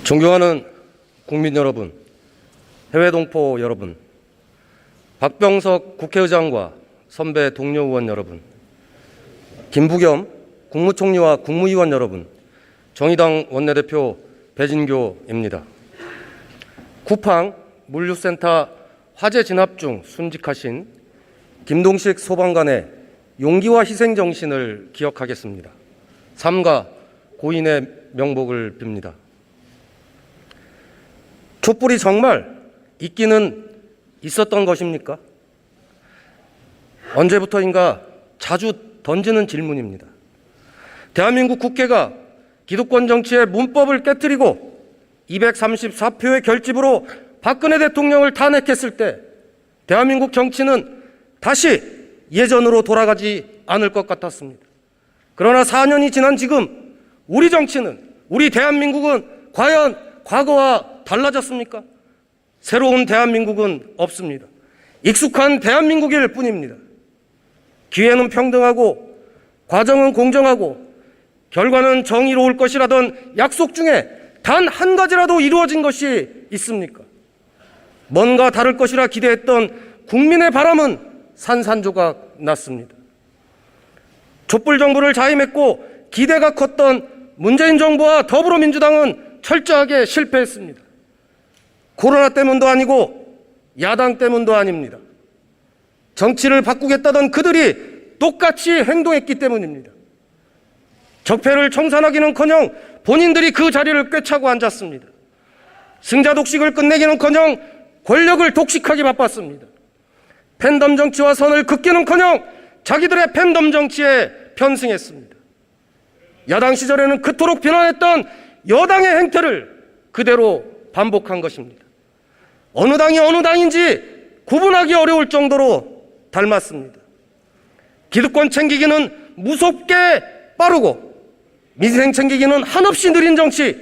존경하는 국민 여러분, 해외 동포 여러분, 박병석 국회의장과 선배 동료 의원 여러분, 김부겸 국무총리와 국무위원 여러분, 정의당 원내대표 배진교입니다. 쿠팡 물류센터 화재 진압 중 순직하신 김동식 소방관의 용기와 희생 정신을 기억하겠습니다. 삼가 고인의 명복을 빕니다. 촛불이 정말 있기는 있었던 것입니까? 언제부터인가 자주 던지는 질문입니다. 대한민국 국회가 기득권 정치의 문법을 깨뜨리고 234표의 결집으로 박근혜 대통령을 탄핵했을 때 대한민국 정치는 다시 예전으로 돌아가지 않을 것 같았습니다. 그러나 4년이 지난 지금 우리 정치는, 우리 대한민국은 과연 과거와 달라졌습니까? 새로운 대한민국은 없습니다. 익숙한 대한민국일 뿐입니다. 기회는 평등하고 과정은 공정하고 결과는 정의로울 것이라던 약속 중에 단 한 가지라도 이루어진 것이 있습니까? 뭔가 다를 것이라 기대했던 국민의 바람은 산산조각 났습니다. 촛불 정부를 자임했고 기대가 컸던 문재인 정부와 더불어민주당은 철저하게 실패했습니다. 코로나 때문도 아니고 야당 때문도 아닙니다. 정치를 바꾸겠다던 그들이 똑같이 행동했기 때문입니다. 적폐를 청산하기는커녕 본인들이 그 자리를 꿰차고 앉았습니다. 승자 독식을 끝내기는커녕 권력을 독식하기 바빴습니다. 팬덤 정치와 선을 긋기는커녕 자기들의 팬덤 정치에 편승했습니다. 야당 시절에는 그토록 비난했던 여당의 행태를 그대로 반복한 것입니다. 어느 당이 어느 당인지 구분하기 어려울 정도로 닮았습니다. 기득권 챙기기는 무섭게 빠르고 민생 챙기기는 한없이 느린 정치,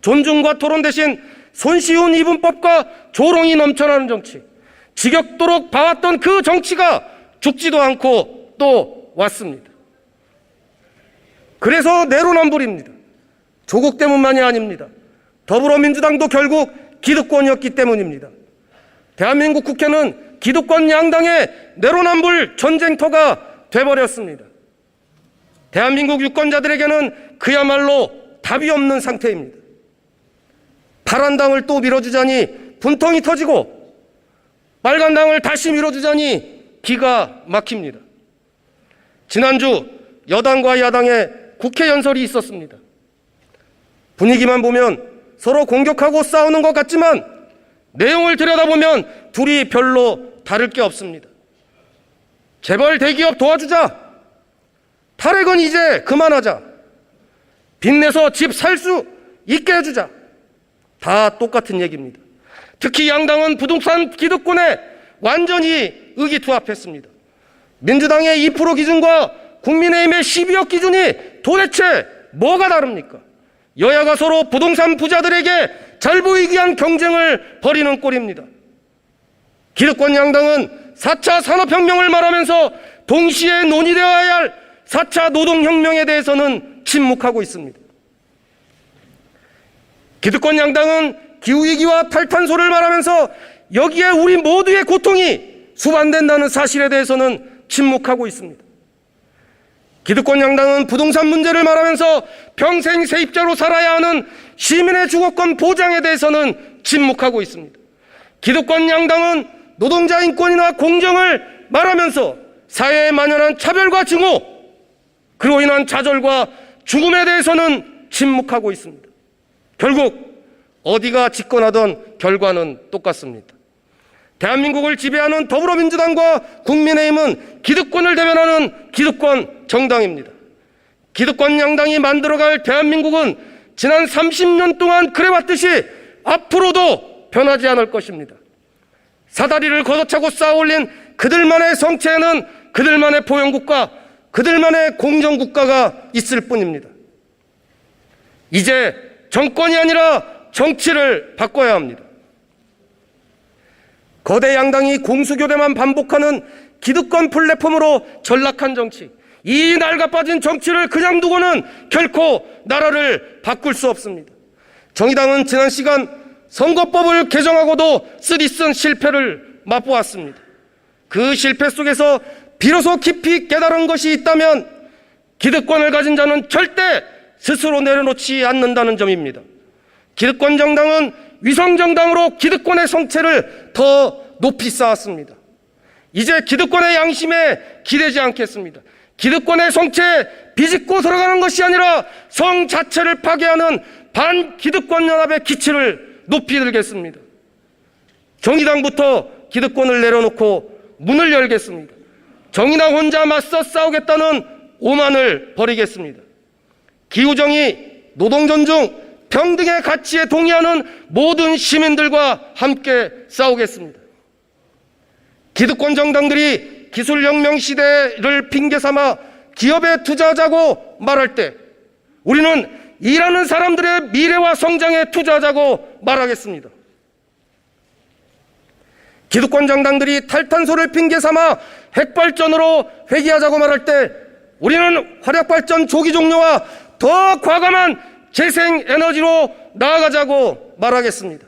존중과 토론 대신 손쉬운 이분법과 조롱이 넘쳐나는 정치, 지겹도록 봐왔던 그 정치가 죽지도 않고 또 왔습니다. 그래서 내로남불입니다. 조국 때문만이 아닙니다. 더불어민주당도 결국 기득권이었기 때문입니다. 대한민국 국회는 기득권 양당의 내로남불 전쟁터가 돼버렸습니다. 대한민국 유권자들에게는 그야말로 답이 없는 상태입니다. 파란 당을 또 밀어주자니 분통이 터지고 빨간 당을 다시 밀어주자니 기가 막힙니다. 지난주 여당과 야당의 국회 연설이 있었습니다. 분위기만 보면 서로 공격하고 싸우는 것 같지만 내용을 들여다보면 둘이 별로 다를 게 없습니다. 재벌 대기업 도와주자, 탈핵은 이제 그만하자, 빚내서 집 살 수 있게 해주자, 다 똑같은 얘기입니다. 특히 양당은 부동산 기득권에 완전히 의기투합했습니다. 민주당의 2% 기준과 국민의힘의 12억 기준이 도대체 뭐가 다릅니까? 여야가 서로 부동산 부자들에게 잘 보이기 위한 경쟁을 벌이는 꼴입니다. 기득권 양당은 4차 산업혁명을 말하면서 동시에 논의되어야 할 4차 노동혁명에 대해서는 침묵하고 있습니다. 기득권 양당은 기후위기와 탈탄소를 말하면서 여기에 우리 모두의 고통이 수반된다는 사실에 대해서는 침묵하고 있습니다. 기득권 양당은 부동산 문제를 말하면서 평생 세입자로 살아야 하는 시민의 주거권 보장에 대해서는 침묵하고 있습니다. 기득권 양당은 노동자 인권이나 공정을 말하면서 사회에 만연한 차별과 증오, 그로 인한 좌절과 죽음에 대해서는 침묵하고 있습니다. 결국 어디가 집권하던 결과는 똑같습니다. 대한민국을 지배하는 더불어민주당과 국민의힘은 기득권을 대변하는 기득권 정당입니다. 기득권 양당이 만들어갈 대한민국은 지난 30년 동안 그래왔듯이 앞으로도 변하지 않을 것입니다. 사다리를 걷어차고 쌓아올린 그들만의 성체에는 그들만의 포용국가, 그들만의 공정국가가 있을 뿐입니다. 이제 정권이 아니라 정치를 바꿔야 합니다. 거대 양당이 공수교대만 반복하는 기득권 플랫폼으로 전락한 정치, 이 낡아빠진 정치를 그냥 두고는 결코 나라를 바꿀 수 없습니다. 정의당은 지난 시간 선거법을 개정하고도 쓰디쓴 실패를 맛보았습니다. 그 실패 속에서 비로소 깊이 깨달은 것이 있다면 기득권을 가진 자는 절대 스스로 내려놓지 않는다는 점입니다. 기득권 정당은 위성 정당으로 기득권의 성체를 더 높이 쌓았습니다. 이제 기득권의 양심에 기대지 않겠습니다. 기득권의 성체에 비집고 들어가는 것이 아니라 성 자체를 파괴하는 반기득권 연합의 기치를 높이 들겠습니다. 정의당부터 기득권을 내려놓고 문을 열겠습니다. 정의당 혼자 맞서 싸우겠다는 오만을 버리겠습니다. 기후정의, 노동존중, 평등의 가치에 동의하는 모든 시민들과 함께 싸우겠습니다. 기득권 정당들이 기술혁명 시대를 핑계삼아 기업에 투자하자고 말할 때 우리는 일하는 사람들의 미래와 성장에 투자하자고 말하겠습니다. 기득권 정당들이 탈탄소를 핑계삼아 핵발전으로 회귀하자고 말할 때 우리는 화력발전 조기 종료와 더 과감한 재생에너지로 나아가자고 말하겠습니다.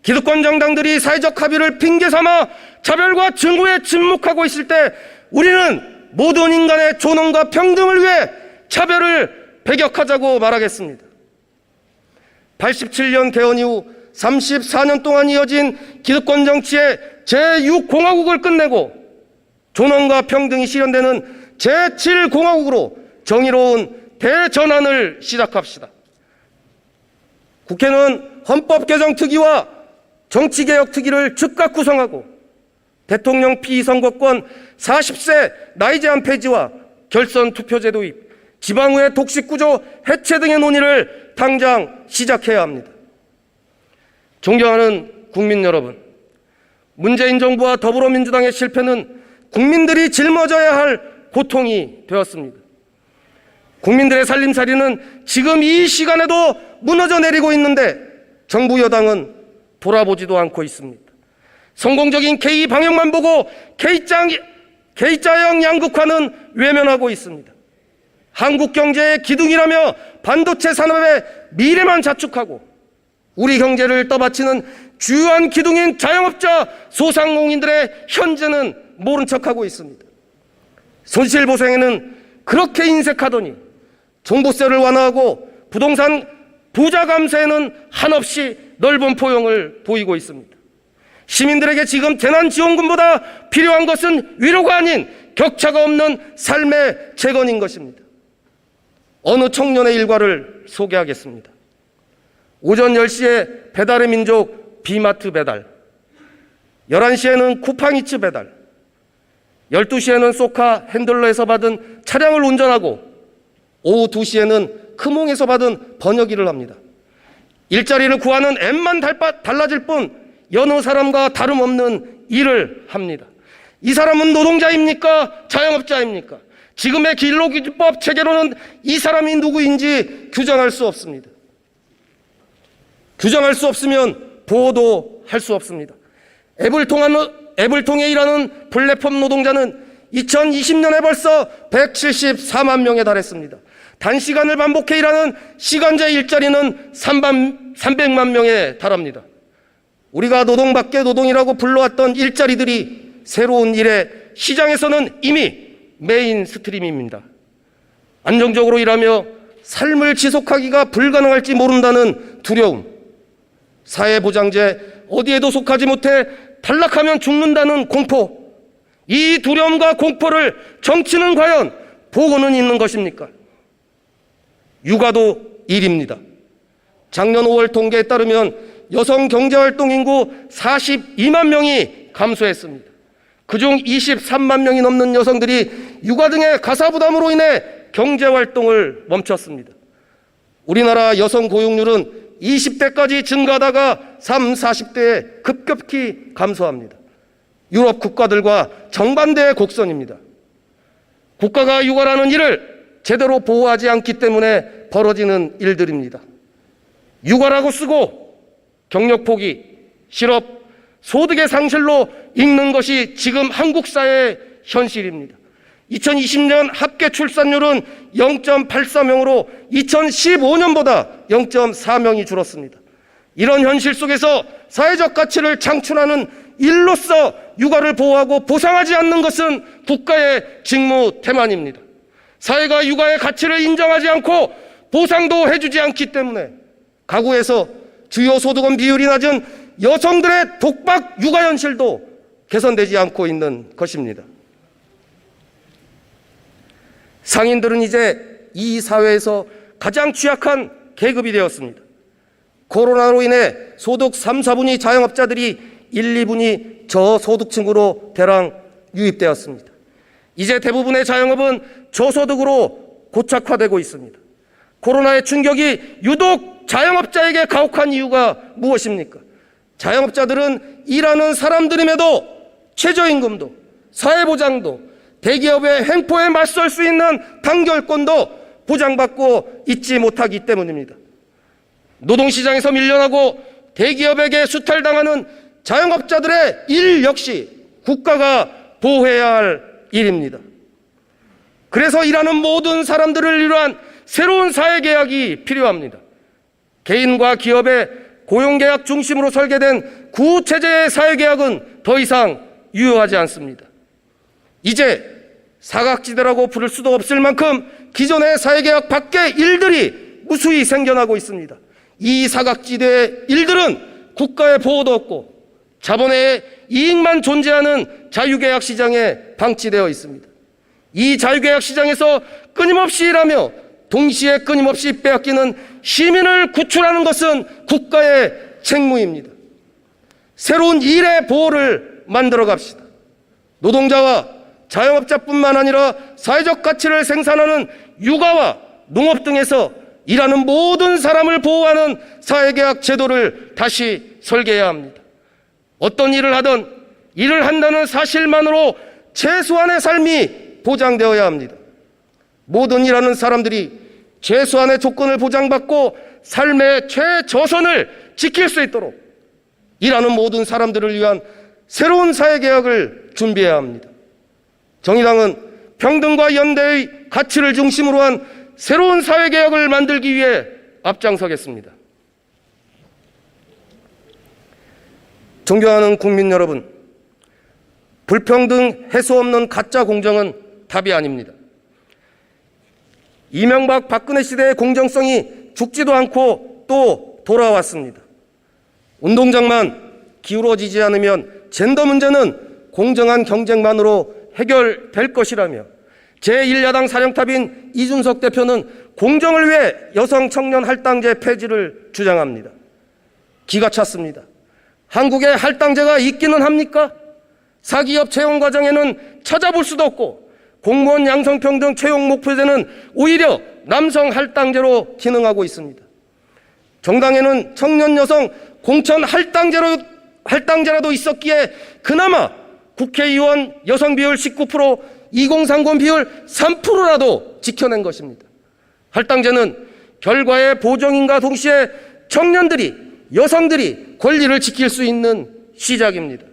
기득권 정당들이 사회적 합의를 핑계삼아 차별과 증오에 침묵하고 있을 때 우리는 모든 인간의 존엄과 평등을 위해 차별을 배격하자고 말하겠습니다. 87년 개헌 이후 34년 동안 이어진 기득권 정치의 제6공화국을 끝내고 존엄과 평등이 실현되는 제7공화국으로 정의로운 대전환을 시작합시다. 국회는 헌법개정특위와 정치개혁특위를 즉각 구성하고 대통령 피선거권 40세 나이 제한 폐지와 결선 투표제 도입, 지방의회 독식구조 해체 등의 논의를 당장 시작해야 합니다. 존경하는 국민 여러분, 문재인 정부와 더불어민주당의 실패는 국민들이 짊어져야 할 고통이 되었습니다. 국민들의 살림살이는 지금 이 시간에도 무너져 내리고 있는데 정부 여당은 돌아보지도 않고 있습니다. 성공적인 K 방역만 보고 K자형 양극화는 외면하고 있습니다. 한국 경제의 기둥이라며 반도체 산업의 미래만 자축하고 우리 경제를 떠받치는 주요한 기둥인 자영업자 소상공인들의 현재는 모른 척하고 있습니다. 손실보상에는 그렇게 인색하더니 종부세를 완화하고 부동산 부자 감세에는 한없이 넓은 포용을 보이고 있습니다. 시민들에게 지금 재난지원금보다 필요한 것은 위로가 아닌 격차가 없는 삶의 재건인 것입니다. 어느 청년의 일과를 소개하겠습니다. 오전 10시에 배달의 민족 비마트 배달, 11시에는 쿠팡이츠 배달, 12시에는 소카 핸들러에서 받은 차량을 운전하고 오후 2시에는 크몽에서 받은 번역 일을 합니다. 일자리를 구하는 앱만 달라질 뿐 여느 사람과 다름없는 일을 합니다. 이 사람은 노동자입니까? 자영업자입니까? 지금의 근로기준법 체계로는 이 사람이 누구인지 규정할 수 없습니다. 규정할 수 없으면 보호도 할 수 없습니다. 앱을 통해 일하는 플랫폼 노동자는 2020년에 벌써 174만 명에 달했습니다. 단시간을 반복해 일하는 시간제 일자리는 300만 명에 달합니다. 우리가 노동 밖의 노동이라고 불러왔던 일자리들이 새로운 일의 시장에서는 이미 메인스트림입니다. 안정적으로 일하며 삶을 지속하기가 불가능할지 모른다는 두려움, 사회보장제 어디에도 속하지 못해 탈락하면 죽는다는 공포, 이 두려움과 공포를 정치는 과연 보고는 있는 것입니까? 육아도 일입니다. 작년 5월 통계에 따르면 여성 경제활동 인구 42만 명이 감소했습니다. 그중 23만 명이 넘는 여성들이 육아 등의 가사 부담으로 인해 경제활동을 멈췄습니다. 우리나라 여성 고용률은 20대까지 증가하다가 30, 40대에 급격히 감소합니다. 유럽 국가들과 정반대의 곡선입니다. 국가가 육아라는 일을 제대로 보호하지 않기 때문에 벌어지는 일들입니다. 육아라고 쓰고 경력 포기, 실업, 소득의 상실로 읽는 것이 지금 한국 사회의 현실입니다. 2020년 합계 출산율은 0.83명으로 2015년보다 0.4명이 줄었습니다. 이런 현실 속에서 사회적 가치를 창출하는 일로서 육아를 보호하고 보상하지 않는 것은 국가의 직무 태만입니다. 사회가 육아의 가치를 인정하지 않고 보상도 해주지 않기 때문에 가구에서 주요 소득원 비율이 낮은 여성들의 독박 육아 현실도 개선되지 않고 있는 것입니다. 상인들은 이제 이 사회에서 가장 취약한 계급이 되었습니다. 코로나로 인해 소득 3, 4분위 자영업자들이 1, 2분위 저소득층으로 대량 유입되었습니다. 이제 대부분의 자영업은 저소득으로 고착화되고 있습니다. 코로나의 충격이 유독 자영업자에게 가혹한 이유가 무엇입니까? 자영업자들은 일하는 사람들임에도 최저임금도 사회보장도 대기업의 횡포에 맞설 수 있는 단결권도 보장받고 있지 못하기 때문입니다. 노동시장에서 밀려나고 대기업에게 수탈당하는 자영업자들의 일 역시 국가가 보호해야 할 일입니다. 그래서 일하는 모든 사람들을 위한 새로운 사회계약이 필요합니다. 개인과 기업의 고용계약 중심으로 설계된 구체제의 사회계약은 더 이상 유효하지 않습니다. 이제 사각지대라고 부를 수도 없을 만큼 기존의 사회계약 밖의 일들이 무수히 생겨나고 있습니다. 이 사각지대의 일들은 국가의 보호도 없고 자본의 이익만 존재하는 자유계약 시장에 방치되어 있습니다. 이 자유계약 시장에서 끊임없이 일하며 동시에 끊임없이 빼앗기는 시민을 구출하는 것은 국가의 책무입니다. 새로운 일의 보호를 만들어 갑시다. 노동자와 자영업자뿐만 아니라 사회적 가치를 생산하는 육아와 농업 등에서 일하는 모든 사람을 보호하는 사회계약 제도를 다시 설계해야 합니다. 어떤 일을 하든 일을 한다는 사실만으로 최소한의 삶이 보장되어야 합니다. 모든 일하는 사람들이 최소한의 조건을 보장받고 삶의 최저선을 지킬 수 있도록 일하는 모든 사람들을 위한 새로운 사회계약을 준비해야 합니다. 정의당은 평등과 연대의 가치를 중심으로 한 새로운 사회개혁을 만들기 위해 앞장서겠습니다. 존경하는 국민 여러분, 불평등 해소 없는 가짜 공정은 답이 아닙니다. 이명박 박근혜 시대의 공정성이 죽지도 않고 또 돌아왔습니다. 운동장만 기울어지지 않으면 젠더 문제는 공정한 경쟁만으로 해결될 것이라며 제1야당 사령탑인 이준석 대표는 공정을 위해 여성 청년 할당제 폐지를 주장합니다. 기가 찼습니다. 한국에 할당제가 있기는 합니까? 사기업 채용 과정에는 찾아볼 수도 없고 공무원 양성평등 채용 목표제는 오히려 남성 할당제로 기능하고 있습니다. 정당에는 청년 여성 공천 할당제라도 있었기에 그나마 국회의원 여성 비율 19%, 2030 비율 3%라도 지켜낸 것입니다. 할당제는 결과의 보정인과 동시에 청년들이, 여성들이 권리를 지킬 수 있는 시작입니다.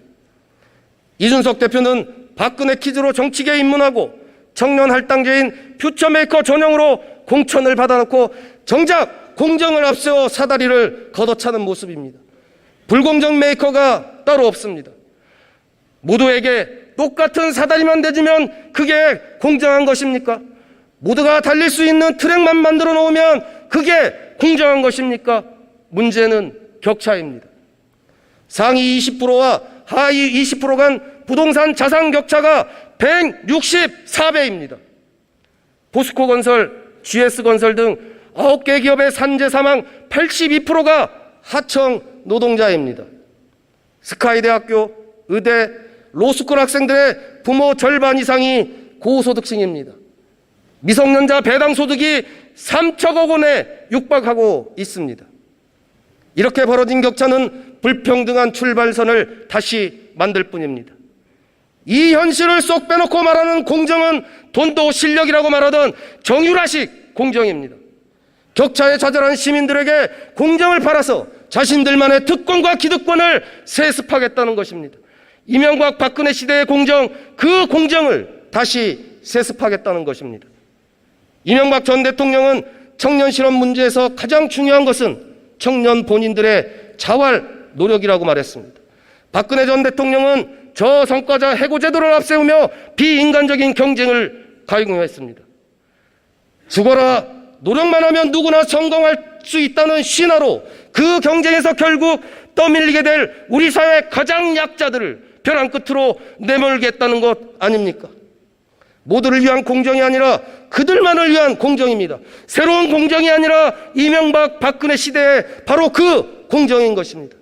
이준석 대표는 박근혜 퀴즈로 정치계에 입문하고 청년 할당제인 퓨처메이커 전형으로 공천을 받아놓고 정작 공정을 앞세워 사다리를 걷어차는 모습입니다. 불공정 메이커가 따로 없습니다. 모두에게 똑같은 사다리만 대주면 그게 공정한 것입니까? 모두가 달릴 수 있는 트랙만 만들어 놓으면 그게 공정한 것입니까? 문제는 격차입니다. 상위 20%와 하위 20% 간 부동산 자산 격차가 164배입니다. 포스코건설, GS건설 등 9개 기업의 산재 사망 82%가 하청 노동자입니다. 스카이대학교, 의대, 로스쿨 학생들의 부모 절반 이상이 고소득층입니다. 미성년자 배당 소득이 3천억 원에 육박하고 있습니다. 이렇게 벌어진 격차는 불평등한 출발선을 다시 만들 뿐입니다. 이 현실을 쏙 빼놓고 말하는 공정은 돈도 실력이라고 말하던 정유라식 공정입니다. 격차에 좌절한 시민들에게 공정을 팔아서 자신들만의 특권과 기득권을 세습하겠다는 것입니다. 이명박 박근혜 시대의 공정, 그 공정을 다시 세습하겠다는 것입니다. 이명박 전 대통령은 청년 실업 문제에서 가장 중요한 것은 청년 본인들의 자활 노력이라고 말했습니다. 박근혜 전 대통령은 저성과자 해고제도를 앞세우며 비인간적인 경쟁을 강요했습니다. 죽어라, 노력만 하면 누구나 성공할 수 있다는 신화로 그 경쟁에서 결국 떠밀리게 될 우리 사회의 가장 약자들을 벼랑 끝으로 내몰겠다는 것 아닙니까? 모두를 위한 공정이 아니라 그들만을 위한 공정입니다. 새로운 공정이 아니라 이명박 박근혜 시대의 바로 그 공정인 것입니다.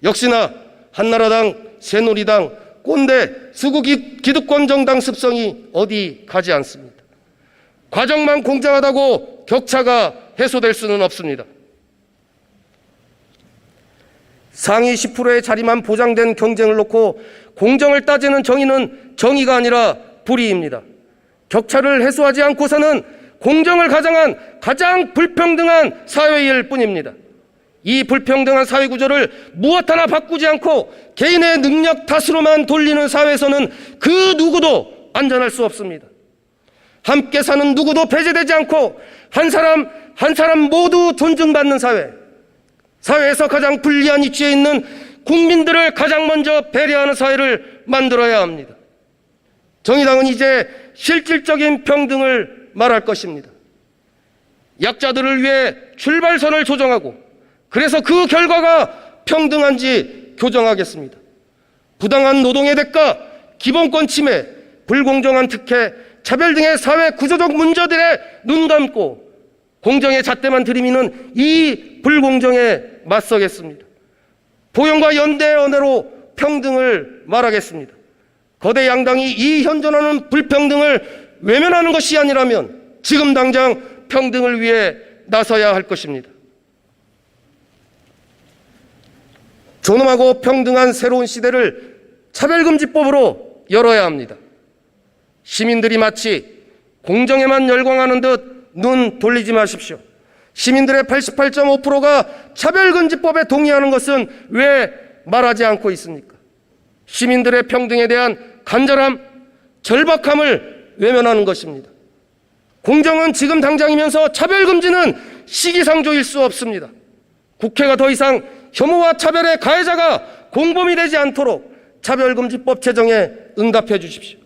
역시나 한나라당, 새누리당, 꼰대, 수구 기득권 정당 습성이 어디 가지 않습니다. 과정만 공정하다고 격차가 해소될 수는 없습니다. 상위 10%의 자리만 보장된 경쟁을 놓고 공정을 따지는 정의는 정의가 아니라 불의입니다. 격차를 해소하지 않고서는 공정을 가장한 가장 불평등한 사회일 뿐입니다. 이 불평등한 사회 구조를 무엇 하나 바꾸지 않고 개인의 능력 탓으로만 돌리는 사회에서는 그 누구도 안전할 수 없습니다. 함께 사는 누구도 배제되지 않고 한 사람 모두 존중받는 사회, 사회에서 가장 불리한 위치에 있는 국민들을 가장 먼저 배려하는 사회를 만들어야 합니다. 정의당은 이제 실질적인 평등을 말할 것입니다. 약자들을 위해 출발선을 조정하고 그래서 그 결과가 평등한지 교정하겠습니다. 부당한 노동의 대가, 기본권 침해, 불공정한 특혜, 차별 등의 사회 구조적 문제들에 눈 감고 공정의 잣대만 들이미는 이 불공정에 맞서겠습니다. 포용과 연대의 언어로 평등을 말하겠습니다. 거대 양당이 이 현존하는 불평등을 외면하는 것이 아니라면 지금 당장 평등을 위해 나서야 할 것입니다. 존엄하고 평등한 새로운 시대를 차별금지법으로 열어야 합니다. 시민들이 마치 공정에만 열광하는 듯 눈 돌리지 마십시오. 시민들의 88.5%가 차별금지법에 동의하는 것은 왜 말하지 않고 있습니까? 시민들의 평등에 대한 간절함, 절박함을 외면하는 것입니다. 공정은 지금 당장이면서 차별금지는 시기상조일 수 없습니다. 국회가 더 이상 혐오와 차별의 가해자가 공범이 되지 않도록 차별금지법 제정에 응답해 주십시오.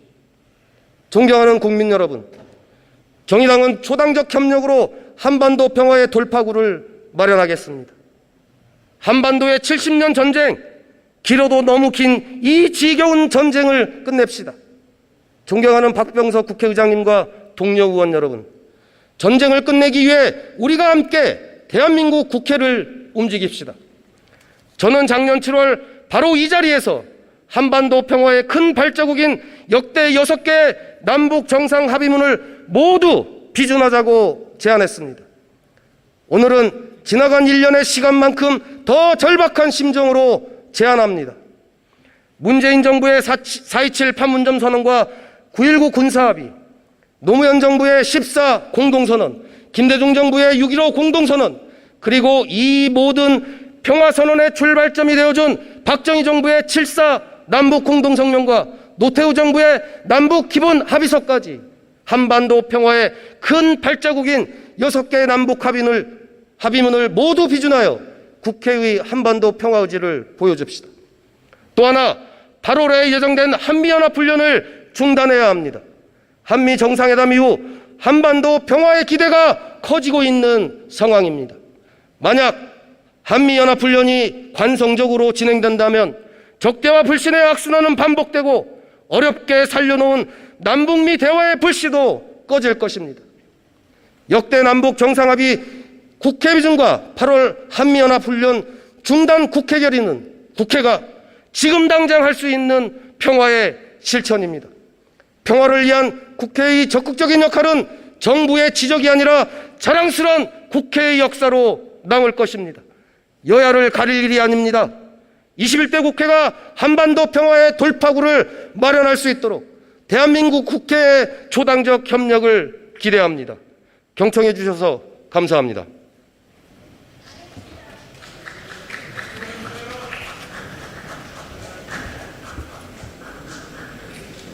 존경하는 국민 여러분, 정의당은 초당적 협력으로 한반도 평화의 돌파구를 마련하겠습니다. 한반도의 70년 전쟁, 길어도 너무 긴 이 지겨운 전쟁을 끝냅시다. 존경하는 박병석 국회의장님과 동료 의원 여러분, 전쟁을 끝내기 위해 우리가 함께 대한민국 국회를 움직입시다. 저는 작년 7월 바로 이 자리에서 한반도 평화의 큰 발자국인 역대 6개 남북 정상 합의문을 모두 비준하자고 제안했습니다. 오늘은 지나간 1년의 시간만큼 더 절박한 심정으로 제안합니다. 문재인 정부의 4.27 판문점 선언과 9.19 군사합의, 노무현 정부의 14 공동선언, 김대중 정부의 6.15 공동선언, 그리고 이 모든 평화선언의 출발점이 되어준 박정희 정부의 7.4 남북 공동성명과 노태우 정부의 남북 기본 합의서까지 한반도 평화의 큰 발자국인 6개의 남북 합의문을 모두 비준하여 국회의 한반도 평화 의지를 보여줍시다. 또 하나, 8월에 예정된 한미연합훈련을 중단해야 합니다. 한미 정상회담 이후 한반도 평화의 기대가 커지고 있는 상황입니다. 만약 한미연합훈련이 관성적으로 진행된다면 적대와 불신의 악순환은 반복되고 어렵게 살려놓은 남북미 대화의 불씨도 꺼질 것입니다. 역대 남북 정상합의 국회 비준과 8월 한미연합훈련 중단 국회 결의는 국회가 지금 당장 할 수 있는 평화의 실천입니다. 평화를 위한 국회의 적극적인 역할은 정부의 지적이 아니라 자랑스러운 국회의 역사로 남을 것입니다. 여야를 가릴 일이 아닙니다. 21대 국회가 한반도 평화의 돌파구를 마련할 수 있도록 대한민국 국회의 초당적 협력을 기대합니다. 경청해 주셔서 감사합니다.